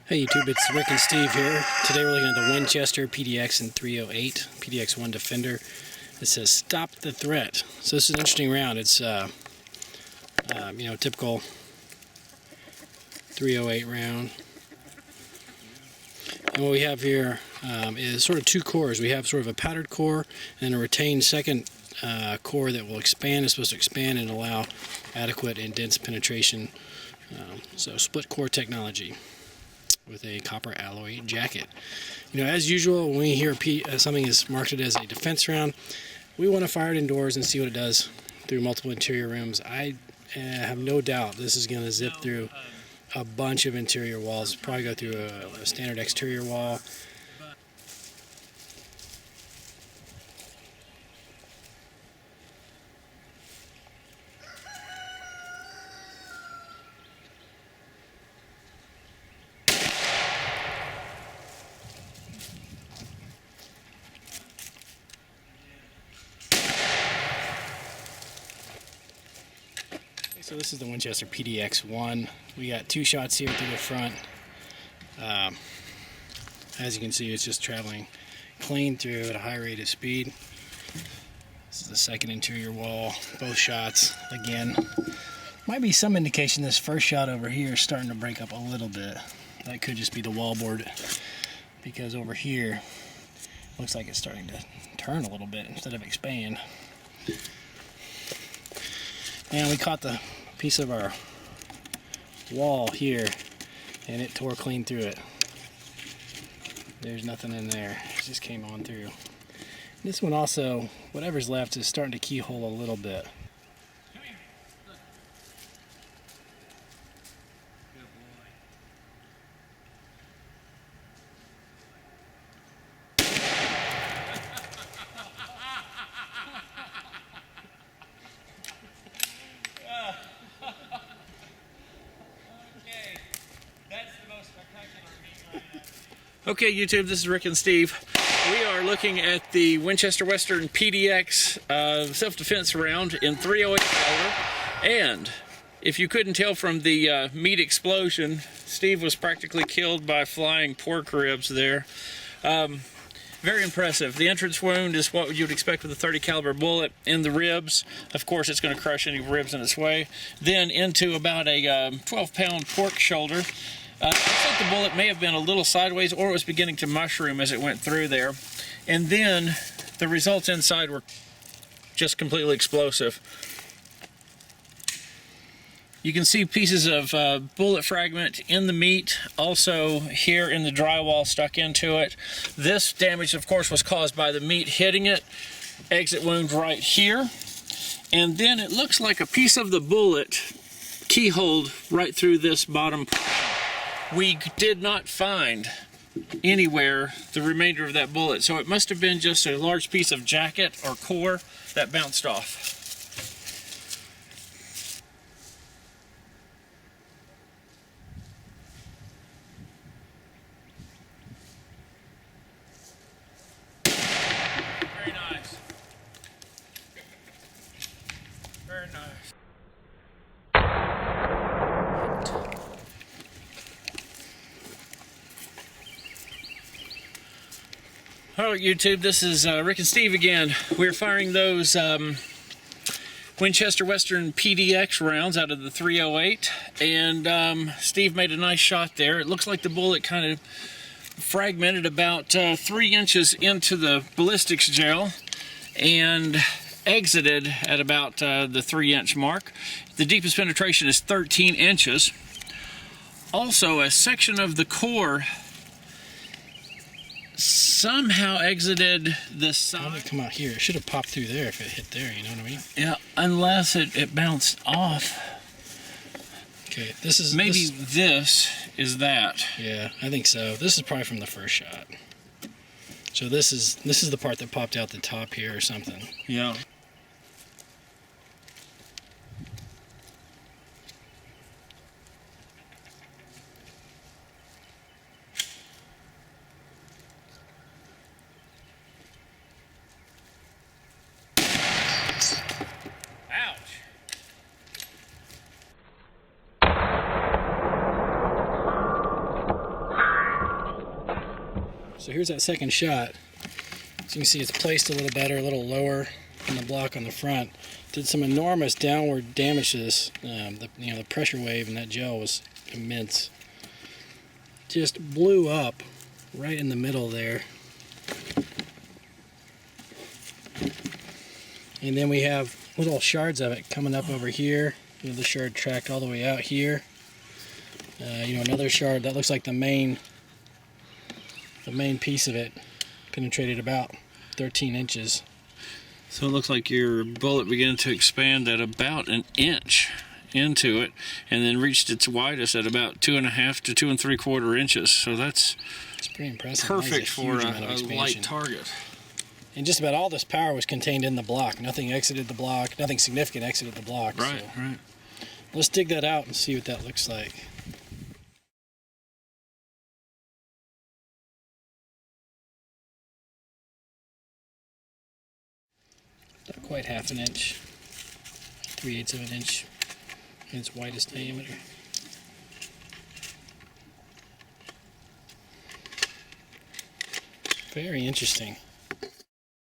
Hey YouTube, it's Rick and Steve here. Today we're looking at the Winchester PDX in 308, PDX1 Defender. It says stop the threat. So this is an interesting round. It's typical 308 round. And what we have here is sort of two cores. We have sort of a powdered core and a retained second core that will expand. It's supposed to expand and allow adequate and dense penetration. So split core technology with a copper alloy jacket. You know, as usual, when we hear something is marketed as a defense round, we want to fire it indoors and see what it does through multiple interior rooms. I have no doubt this is going to zip through a bunch of interior walls. Probably go through a standard exterior wall. So this is the Winchester PDX1. We got two shots here through the front. As you can see, it's just traveling clean through at a high rate of speed. This is the second interior wall. Both shots, again, might be some indication this first shot over here is starting to break up a little bit. That could just be the wallboard, because over here looks like it's starting to turn a little bit instead of expand. And we caught the piece of our wall here and it tore clean through it. There's nothing in there. It just came on through. This one also, whatever's left, is starting to keyhole a little bit. Okay, YouTube, this is Rick and Steve. We are looking at the Winchester Western PDX self-defense round in 308 caliber. And if you couldn't tell from the meat explosion, Steve was practically killed by flying pork ribs there. Very impressive. The entrance wound is what you would expect with a 30 caliber bullet in the ribs. Of course, it's going to crush any ribs in its way. Then into about a 12-pound pork shoulder. I think the bullet may have been a little sideways, or it was beginning to mushroom as it went through there. And then the results inside were just completely explosive. You can see pieces of bullet fragment in the meat, also here in the drywall stuck into it. This damage, of course, was caused by the meat hitting it. Exit wound right here. And then it looks like a piece of the bullet keyholed right through this bottom part. We did not find anywhere the remainder of that bullet, so it must have been just a large piece of jacket or core that bounced off. Very nice. Very nice. Hello YouTube, this is Rick and Steve again. We're firing those Winchester Western PDX rounds out of the 308, and Steve made a nice shot there. It looks like the bullet kind of fragmented about 3 inches into the ballistics gel and exited at about the 3-inch mark. The deepest penetration is 13 inches. Also, a section of the core somehow exited the side. How did it come out here? It should have popped through there if it hit there, you know what I mean? Yeah, unless it bounced off. Okay, this is... Maybe this is that. Yeah, I think so. This is probably from the first shot. So this is the part that popped out the top here or something. Yeah. So here's that second shot. As you can see, it's placed a little better, a little lower than the block on the front. Did some enormous downward damage to this. The pressure wave in that gel was immense. Just blew up right in the middle there. And then we have little shards of it coming up over here. The shard tracked all the way out here. Another shard that looks like the main piece of it penetrated about 13 inches. So it looks like your bullet began to expand at about an inch into it, and then reached its widest at about 2.5 to 2 3/4 inches. So it's pretty impressive. Perfect for a light target. And just about all this power was contained in the block. Nothing exited the block. Nothing significant exited the block. Right, so right. Let's dig that out and see what that looks like. Not quite half an inch. 3/8 of an inch in its widest diameter. Very interesting.